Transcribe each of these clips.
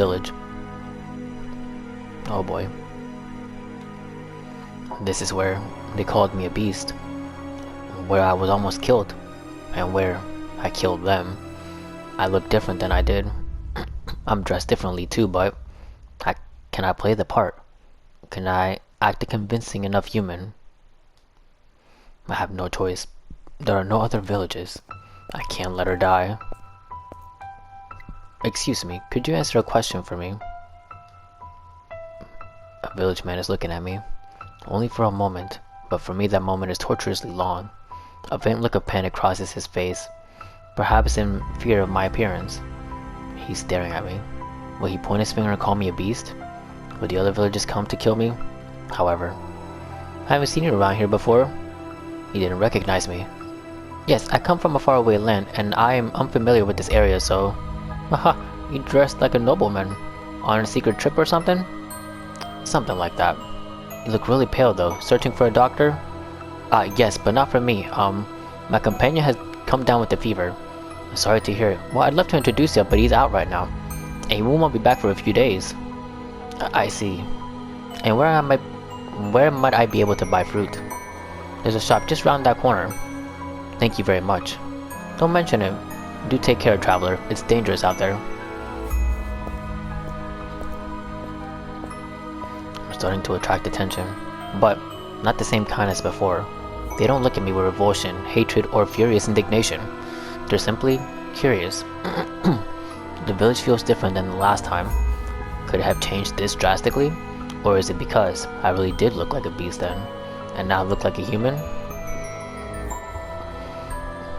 village. Oh boy. This is where they called me a beast. Where I was almost killed. And where I killed them. I look different than I did. I'm dressed differently too, but can I play the part? Can I act a convincing enough human? I have no choice. There are no other villages. I can't let her die. Excuse me, could you answer a question for me? A village man is looking at me. Only for a moment, but for me that moment is torturously long. A faint look of panic crosses his face, perhaps in fear of my appearance. He's staring at me. Will he point his finger and call me a beast? Will the other villagers come to kill me? However, I haven't seen you around here before. He didn't recognize me. Yes, I come from a faraway land, and I am unfamiliar with this area, so... Haha, you dressed like a nobleman. On a secret trip or something? Something like that. You look really pale though. Searching for a doctor? Yes, but not for me. My companion has come down with a fever. Sorry to hear it. Well, I'd love to introduce you, but he's out right now. And he won't be back for a few days. I see. And where might I be able to buy fruit? There's a shop just round that corner. Thank you very much. Don't mention it. Do take care, traveler. It's dangerous out there. I'm starting to attract attention, but not the same kind as before. They don't look at me with revulsion, hatred, or furious indignation. They're simply curious. The village feels different than the last time. Could it have changed this drastically? Or is it because I really did look like a beast then, and now look like a human?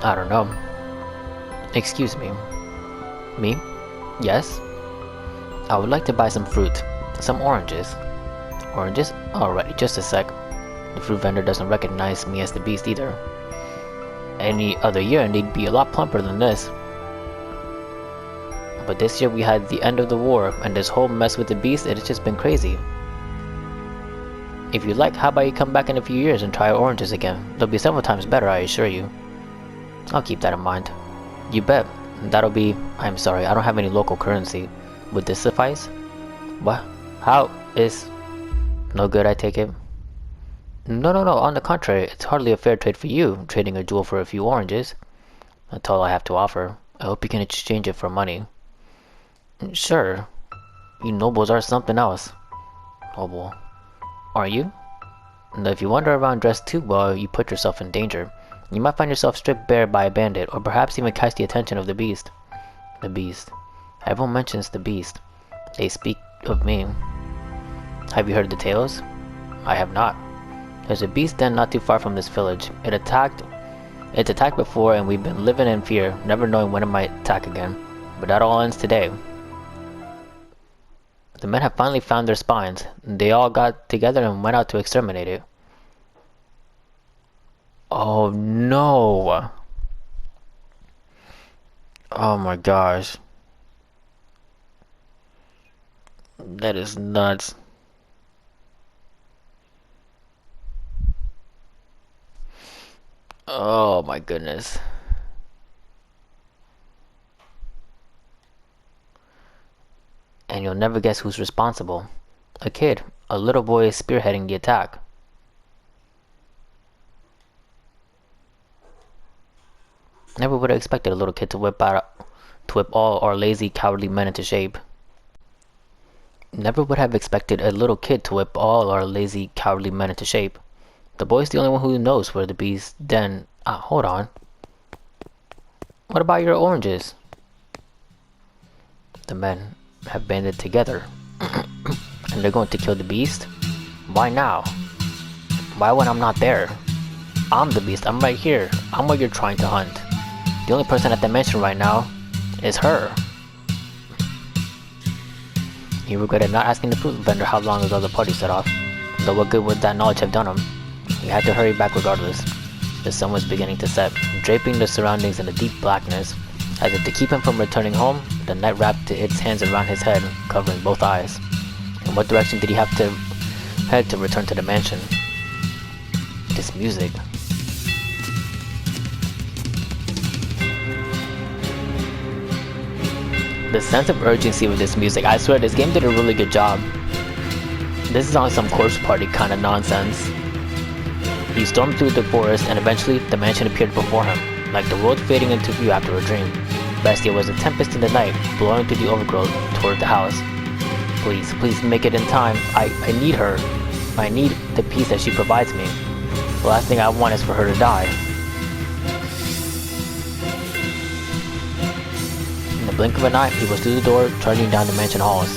I don't know. Excuse me. Me? Yes? I would like to buy some fruit. Some oranges. Oranges? Alright, just a sec. The fruit vendor doesn't recognize me as the beast either. Any other year and they'd be a lot plumper than this. But this year we had the end of the war, and this whole mess with the beast, it's just been crazy. If you like, how about you come back in a few years and try oranges again? They'll be several times better, I assure you. I'll keep that in mind. You bet. That'll be... I'm sorry, I don't have any local currency. Would this suffice? What? How is... No good, I take it? No, on the contrary, it's hardly a fair trade for you, trading a jewel for a few oranges. That's all I have to offer. I hope you can exchange it for money. Sure. You nobles are something else. Noble. Are you? And if you wander around dressed too well, you put yourself in danger. You might find yourself stripped bare by a bandit, or perhaps even catch the attention of the beast. The beast. Everyone mentions the beast. They speak of me. Have you heard the tales? I have not. There's a beast den not too far from this village. It's attacked before, and we've been living in fear, never knowing when it might attack again. But that all ends today. The men have finally found their spines. They all got together and went out to exterminate it. Oh no! Oh my gosh. That is nuts. Oh my goodness. And you'll never guess who's responsible. A kid. A little boy is spearheading the attack. Never would have expected a little kid to whip all our lazy, cowardly men into shape. Never would have expected a little kid to whip all our lazy, cowardly men into shape. The boy's the only one who knows where the beast den... hold on. What about your oranges? The men have banded together. And they're going to kill the beast? Why now? Why when I'm not there? I'm the beast, I'm right here. I'm what you're trying to hunt. The only person at the mansion right now is her. He regretted not asking the fruit vendor how long ago the party set off. Though what good would that knowledge have done him? He had to hurry back regardless. The sun was beginning to set, draping the surroundings in a deep blackness. As if to keep him from returning home, the night wrapped its hands around his head, covering both eyes. In what direction did he have to head to return to the mansion? This music. The sense of urgency with this music, I swear this game did a really good job. This is on some corpse party kind of nonsense. He stormed through the forest and eventually the mansion appeared before him, like the world fading into view after a dream. Bestia was a tempest in the night, blowing through the overgrowth toward the house. Please, please make it in time. I need her. I need the peace that she provides me. The last thing I want is for her to die. In the blink of an eye, he was through the door, charging down the mansion halls.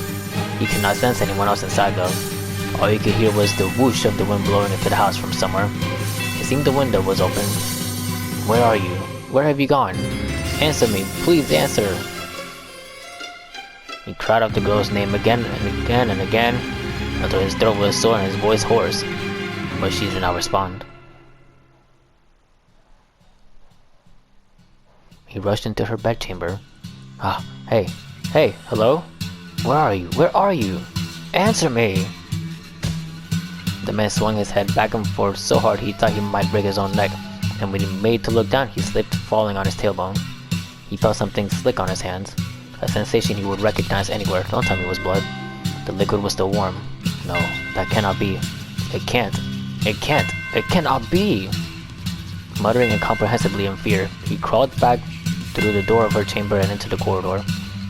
He could not sense anyone else inside though. All you could hear was the whoosh of the wind blowing into the house from somewhere. It seemed the window was open. Where are you? Where have you gone? Answer me, please answer. He cried out the girl's name again and again and again, until his throat was sore and his voice hoarse, but she did not respond. He rushed into her bedchamber. Hey, hello? Where are you? Where are you? Answer me! The man swung his head back and forth so hard he thought he might break his own neck, and when he made to look down, he slipped, falling on his tailbone. He felt something slick on his hands, a sensation he would recognize anywhere. Don't tell me it was blood. The liquid was still warm. No, that cannot be. It can't. It cannot be! Muttering incomprehensibly in fear, he crawled back through the door of her chamber and into the corridor.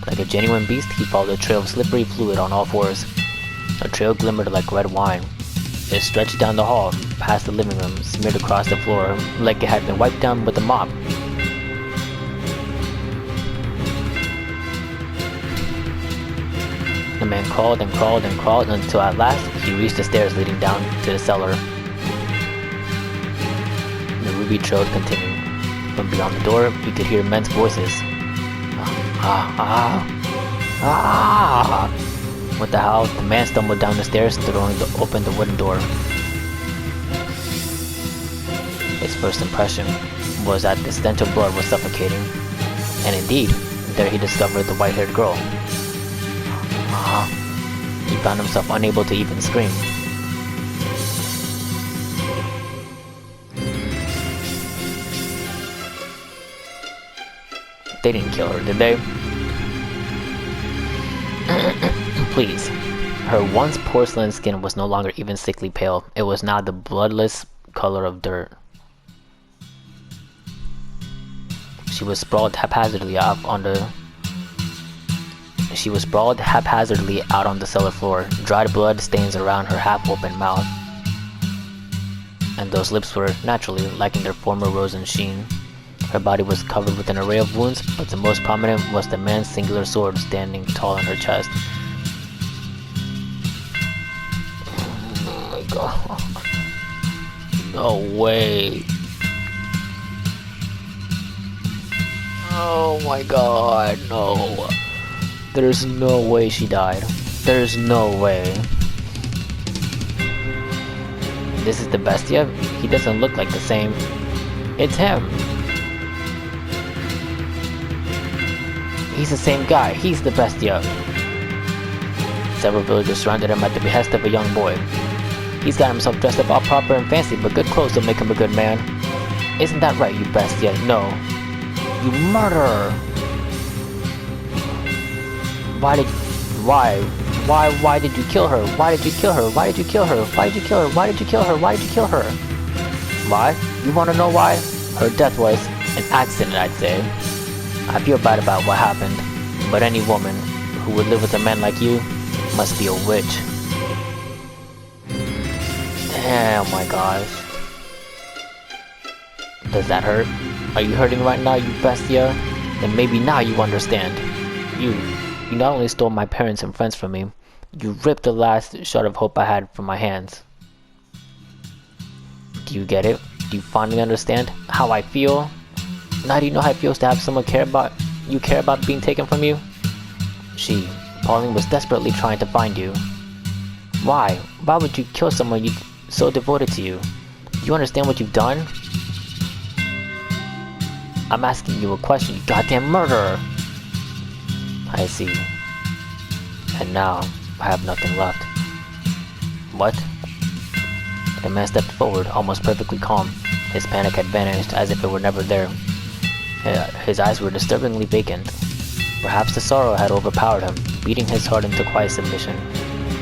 Like a genuine beast, he followed a trail of slippery fluid on all fours. A trail glimmered like red wine. It stretched down the hall, past the living room, smeared across the floor, like it had been wiped down with a mop. The man crawled and crawled and crawled until at last he reached the stairs leading down to the cellar. The ruby trail continued. From beyond the door, he could hear men's voices. With a howl, the man stumbled down the stairs, throwing open the wooden door. His first impression was that the stench of blood was suffocating. And indeed, there he discovered the white-haired girl. He found himself unable to even scream. They didn't kill her, did they? Please. Her once porcelain skin was no longer even sickly pale. It was now the bloodless color of dirt. She was sprawled haphazardly out on the cellar floor, dried blood stains around her half-open mouth. And those lips were, naturally, lacking their former rose and sheen. Her body was covered with an array of wounds, but the most prominent was the man's singular sword standing tall in her chest. Oh my god. No way. Oh my god, no. There's no way she died. There's no way. This is the Bestia? He doesn't look like the same. It's him. He's the same guy. He's the Bestia. Several villagers surrounded him at the behest of a young boy. He's got himself dressed up all proper and fancy, but good clothes don't make him a good man. Isn't that right, you Bestia? No. You murderer! Why did you kill her? Why did you kill her? Why did you kill her? Why did you kill her? Why did you kill her? Why did you kill her? Why? You wanna know why? Her death was an accident, I'd say. I feel bad about what happened, but any woman who would live with a man like you must be a witch. Damn, my gosh. Does that hurt? Are you hurting right now, you Bestia? Then maybe now you understand. You not only stole my parents and friends from me, you ripped the last shot of hope I had from my hands. Do you get it? Do you finally understand how I feel? Now do you know how it feels to have someone care about being taken from you? Pauline was desperately trying to find you. Why? Why would you kill someone so devoted to you? Do you understand what you've done? I'm asking you a question, you goddamn murderer! I see. And now, I have nothing left. What? The man stepped forward, almost perfectly calm. His panic had vanished, as if it were never there. His eyes were disturbingly vacant. Perhaps the sorrow had overpowered him, beating his heart into quiet submission.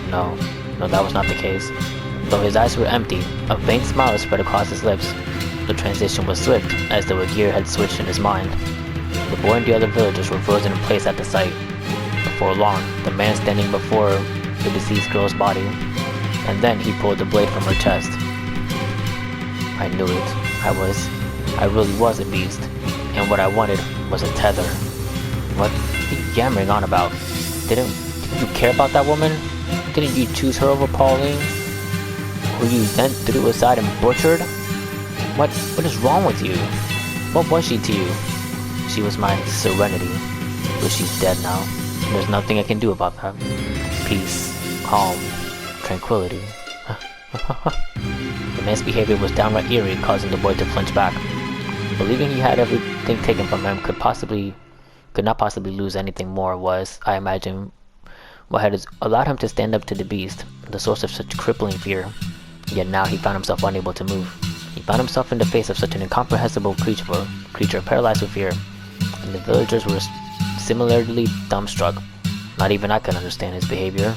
No, that was not the case. Though his eyes were empty, a faint smile spread across his lips. The transition was swift, as though a gear had switched in his mind. The boy and the other villagers were frozen in place at the sight. Before long, the man standing before the deceased girl's body, and then he pulled the blade from her chest. I knew it. I really was a beast, and what I wanted was a tether. What are you yammering on about? Didn't you care about that woman? Didn't you choose her over Pauline, who you then threw aside and butchered? What is wrong with you? What was she to you? She was my serenity, but she's dead now. There's nothing I can do about that. Peace, calm, tranquility. The man's behavior was downright eerie, causing the boy to flinch back. Believing he had everything taken from him could not possibly lose anything more was, I imagine, what had allowed him to stand up to the beast, the source of such crippling fear. Yet now he found himself unable to move. He found himself in the face of such an incomprehensible creature paralyzed with fear, and the villagers were similarly dumbstruck. Not even I could understand his behavior.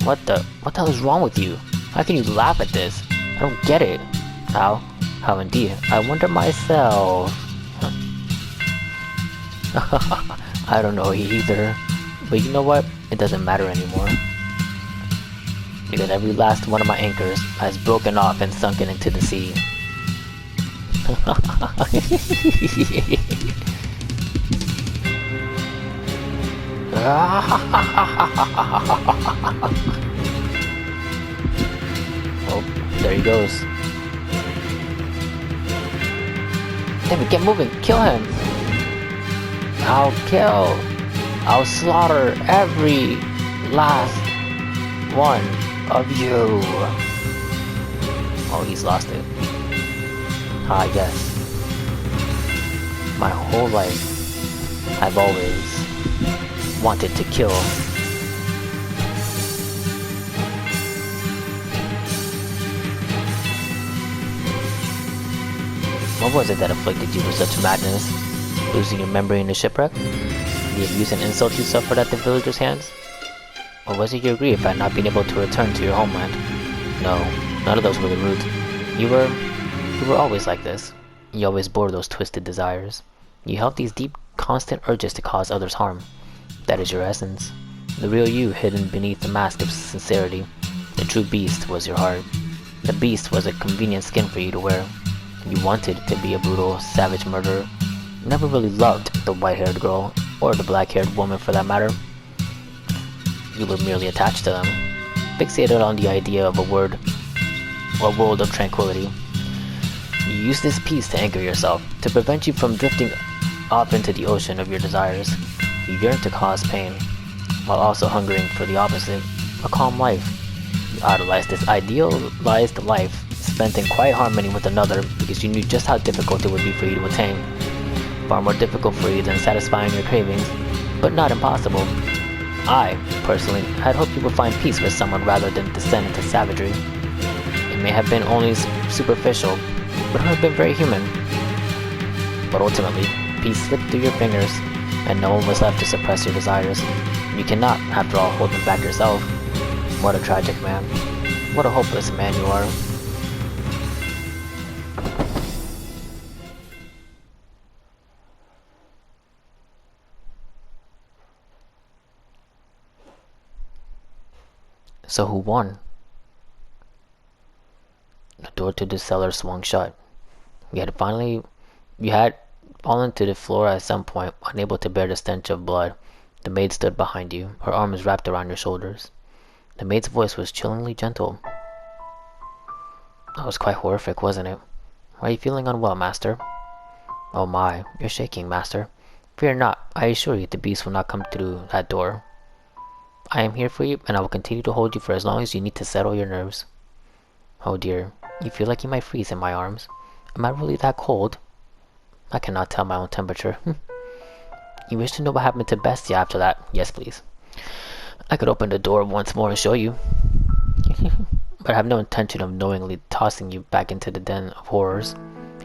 What the hell is wrong with you? How can you laugh at this? I don't get it. How indeed? I wonder myself. I don't know either. But you know what? It doesn't matter anymore. Because every last one of my anchors has broken off and sunken into the sea. Oh, there he goes. David, get moving! Kill him! I'll slaughter every last one of you. Oh, he's lost it. I guess. My whole life, I've always wanted to kill. What was it that afflicted you with such madness? Losing your memory in the shipwreck? The abuse and insult you suffered at the villagers' hands? Or was it your grief at not being able to return to your homeland? No, none of those were the root. You were always like this. You always bore those twisted desires. You held these deep, constant urges to cause others harm. That is your essence. The real you hidden beneath the mask of sincerity. The true beast was your heart. The beast was a convenient skin for you to wear. You wanted to be a brutal, savage murderer. You never really loved the white-haired girl, or the black-haired woman for that matter. You were merely attached to them, fixated on the idea of a world of tranquility. You used this peace to anchor yourself, to prevent you from drifting off into the ocean of your desires. You yearned to cause pain, while also hungering for the opposite, a calm life. You idolized this idealized life, spent in quiet harmony with another because you knew just how difficult it would be for you to attain. Far more difficult for you than satisfying your cravings, but not impossible. I, personally, had hoped you would find peace with someone rather than descend into savagery. It may have been only superficial, but it would have been very human. But ultimately, peace slipped through your fingers, and no one was left to suppress your desires. You cannot, after all, hold them back yourself. What a tragic man. What a hopeless man you are. So who won? The door to the cellar swung shut. You had fallen to the floor at some point, unable to bear the stench of blood. The maid stood behind you, her arms wrapped around your shoulders. The maid's voice was chillingly gentle. That was quite horrific, wasn't it? Are you feeling unwell, master? Oh my, you're shaking, master. Fear not, I assure you the beast will not come through that door. I am here for you, and I will continue to hold you for as long as you need to settle your nerves. Oh dear, you feel like you might freeze in my arms. Am I really that cold? I cannot tell my own temperature. You wish to know what happened to Bestia after that? Yes, please. I could open the door once more and show you. But I have no intention of knowingly tossing you back into the den of horrors.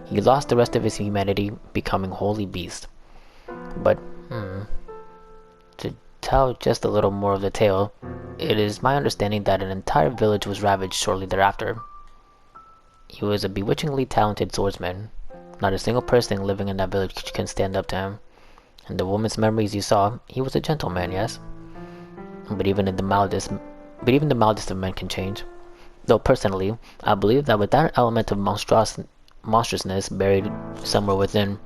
He lost the rest of his humanity, becoming wholly beast. But, To tell just a little more of the tale, it is my understanding that an entire village was ravaged shortly thereafter. He was a bewitchingly talented swordsman. Not a single person living in that village can stand up to him. In the woman's memories you saw, he was a gentleman, yes? But even the mildest of men can change. Though personally, I believe that with that element of monstrousness buried somewhere within,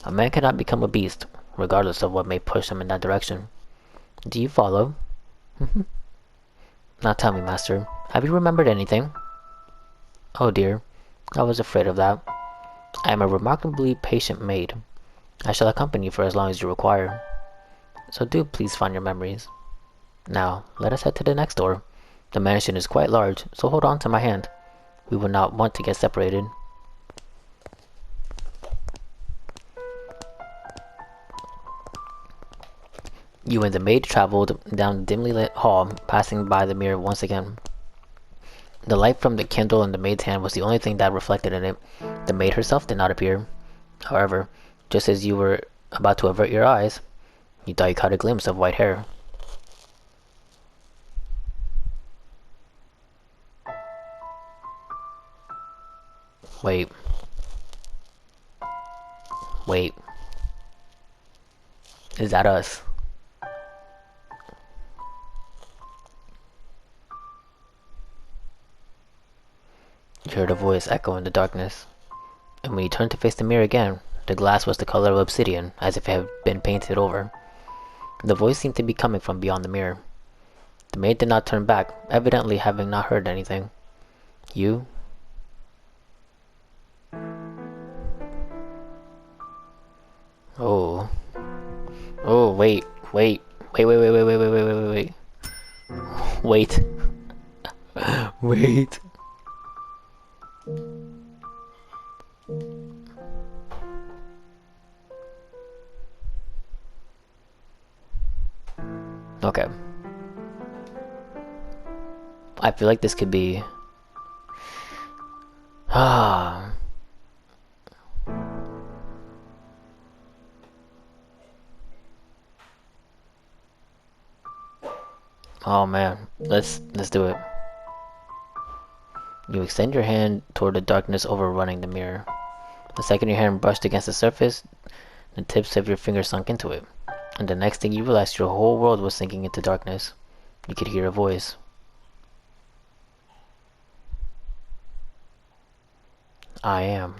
a man cannot become a beast, regardless of what may push him in that direction. Do you follow? Now tell me, master, have you remembered anything? Oh dear, I was afraid of that. I am a remarkably patient maid. I shall accompany you for as long as you require. So do please find your memories. Now, let us head to the next door. The mansion is quite large, so hold on to my hand. We will not want to get separated. You and the maid traveled down the dimly lit hall, passing by the mirror once again. The light from the candle in the maid's hand was the only thing that reflected in it. The maid herself did not appear. However, just as you were about to avert your eyes, you thought you caught a glimpse of white hair. Wait. Wait. Is that us? You heard a voice echo in the darkness, and when you turned to face the mirror again, the glass was the color of obsidian, as if it had been painted over. The voice seemed to be coming from beyond the mirror. The maid did not turn back, evidently having not heard anything. You? Oh. Oh, wait. Wait. Wait, wait, wait, wait, wait, wait, wait, wait, wait, wait. Wait. Wait. Okay. I feel like this could be... Ah. Oh man, let's do it. You extend your hand toward the darkness overrunning the mirror. The second your hand brushed against the surface, the tips of your fingers sunk into it. And the next thing you realized, your whole world was sinking into darkness. You could hear a voice. I am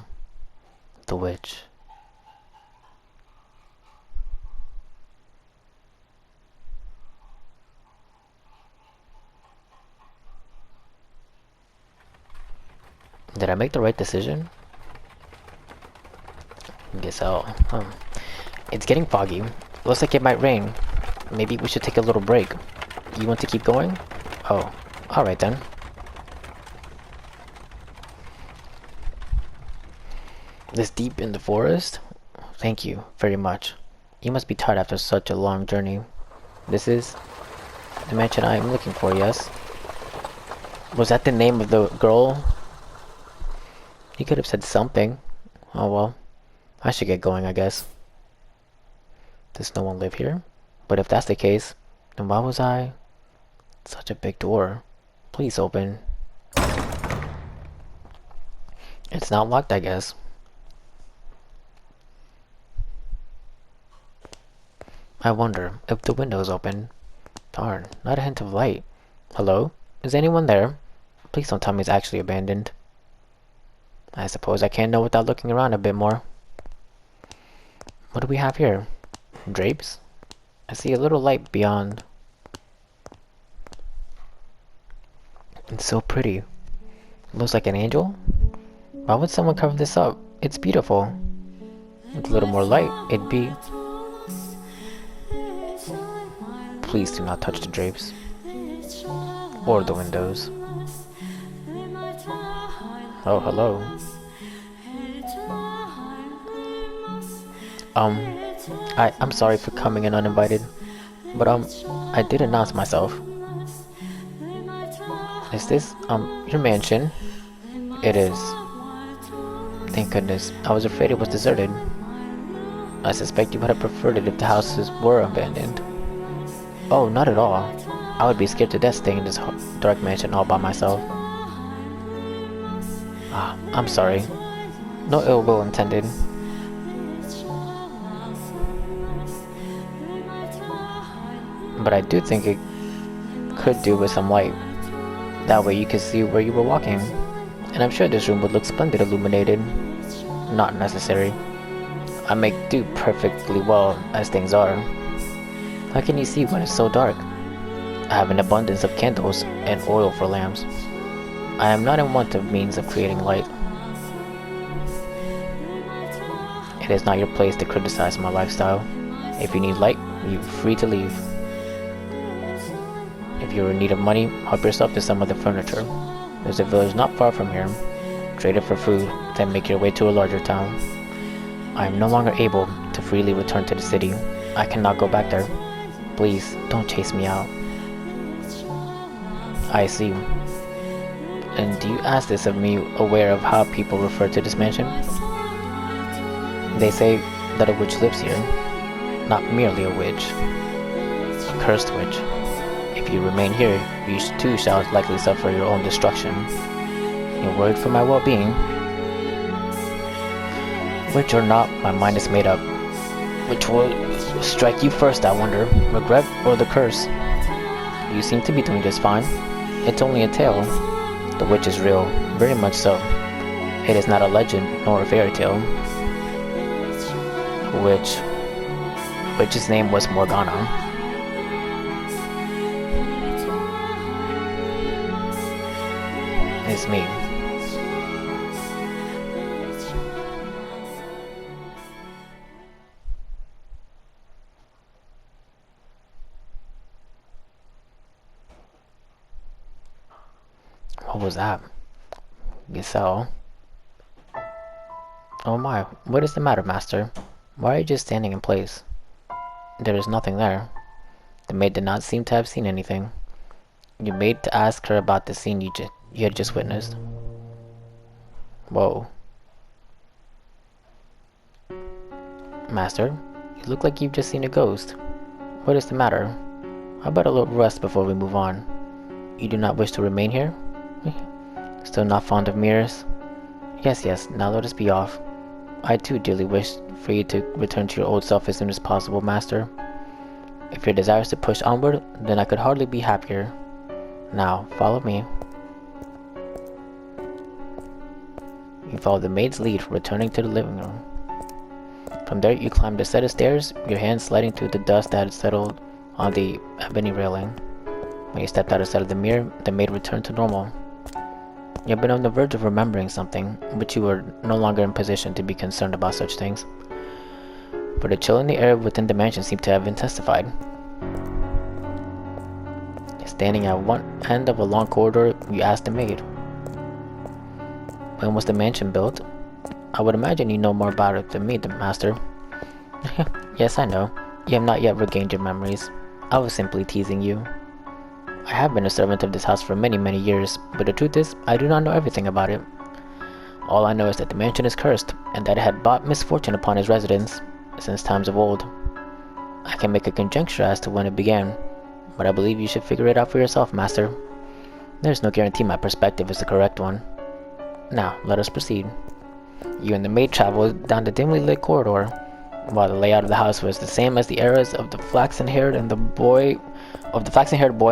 the witch. Did I make the right decision? I guess so. It's getting foggy. Looks like it might rain. Maybe we should take a little break. You want to keep going? Oh, alright then. This deep in the forest? Thank you very much. You must be tired after such a long journey. This is the mansion I am looking for, yes? Was that the name of the girl? He could have said something. Oh well. I should get going, I guess. Does no one live here? But if that's the case, then why was I... Such a big door. Please open. It's not locked, I guess. I wonder if the window's open. Darn, not a hint of light. Hello? Is anyone there? Please don't tell me it's actually abandoned. I suppose I can't know without looking around a bit more. What do we have here? Drapes? I see a little light beyond. It's so pretty. It looks like an angel? Why would someone cover this up? It's beautiful. With a little more light, it'd be... Please do not touch the drapes. Or the windows. Oh, hello. I'm sorry for coming in uninvited, but I did announce myself. Is this, your mansion? It is. Thank goodness. I was afraid it was deserted. I suspect you would have preferred it if the houses were abandoned. Oh, not at all. I would be scared to death staying in this dark mansion all by myself. Ah, I'm sorry. No ill will intended. But I do think it could do with some light. That way you could see where you were walking. And I'm sure this room would look splendid illuminated. Not necessary. I make do perfectly well as things are. How can you see when it's so dark? I have an abundance of candles and oil for lamps. I am not in want of means of creating light. It is not your place to criticize my lifestyle. If you need light, you're free to leave. If you're in need of money, help yourself to some of the furniture. There's a village not far from here. Trade it for food, then make your way to a larger town. I am no longer able to freely return to the city. I cannot go back there. Please, don't chase me out. I see. And do you ask this of me aware of how people refer to this mansion? They say that a witch lives here. Not merely a witch. A cursed witch. If you remain here, you too shall likely suffer your own destruction. You're worried for my well-being? Witch or not, my mind is made up. Which will strike you first, I wonder? Regret or the curse? You seem to be doing just fine. It's only a tale. The witch is real, very much so. It is not a legend nor a fairy tale. Witch's name was Morgana. It's me. What was that? Giselle. Oh my, what is the matter, master? Why are you just standing in place? There is nothing there. The maid did not seem to have seen anything. You made to ask her about the scene you had just witnessed. Whoa. Master, you look like you've just seen a ghost. What is the matter? How about a little rest before we move on? You do not wish to remain here? Still not fond of mirrors? Yes, now let us be off. I too dearly wish for you to return to your old self as soon as possible, master. If your desire is to push onward, then I could hardly be happier. Now, follow me. You follow the maid's lead, returning to the living room. From there, you climbed a set of stairs, your hands sliding through the dust that had settled on the ebony railing. When you stepped outside of the mirror, the maid returned to normal. You had been on the verge of remembering something, but you were no longer in position to be concerned about such things. For the chill in the air within the mansion seemed to have intensified. Standing at one end of a long corridor, you asked the maid, "When was the mansion built?" "I would imagine you know more about it than me, the master." "Yes, I know. You have not yet regained your memories. I was simply teasing you. I have been a servant of this house for many years, but the truth is, I do not know everything about it. All I know is that the mansion is cursed, and that it had brought misfortune upon its residents, since times of old. I can make a conjecture as to when it began, but I believe you should figure it out for yourself, master. There's no guarantee my perspective is the correct one. Now, let us proceed." You and the maid traveled down the dimly lit corridor, while the layout of the house was the same as the eras of the flaxen-haired boy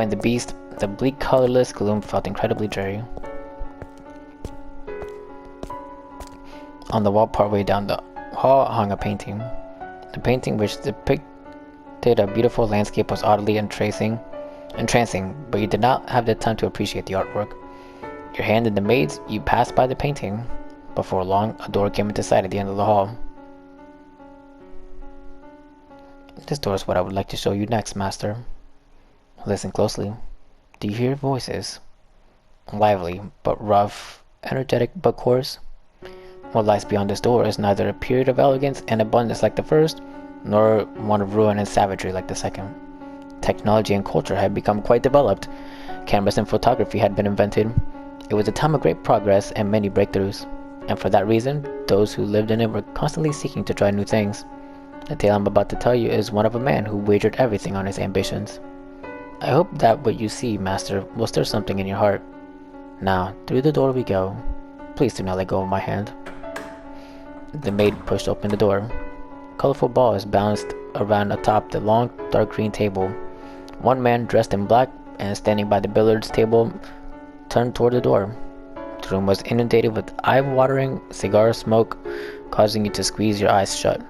and the beast. The bleak, colorless gloom felt incredibly dreary. On the wall partway down the hall hung a painting. The painting, which depicted a beautiful landscape, was oddly entrancing, but you did not have the time to appreciate the artwork. Your hand in the maid's, you passed by the painting. Before long, a door came into sight at the end of the hall. "This door is what I would like to show you next, master. Listen closely. Do you hear voices? Lively, but rough, energetic, but coarse? What lies beyond this door is neither a period of elegance and abundance like the first, nor one of ruin and savagery like the second. Technology and culture had become quite developed. Cameras and photography had been invented. It was a time of great progress and many breakthroughs, and for that reason, those who lived in it were constantly seeking to try new things. The tale I'm about to tell you is one of a man who wagered everything on his ambitions. I hope that what you see, Master, will stir something in your heart. Now, through the door we go. Please do not let go of my hand. The maid pushed open the door. Colorful balls bounced around atop the long, dark green table. One man, dressed in black and standing by the billiards table, turned toward the door. The room was inundated with eye-watering cigar smoke, causing you to squeeze your eyes shut.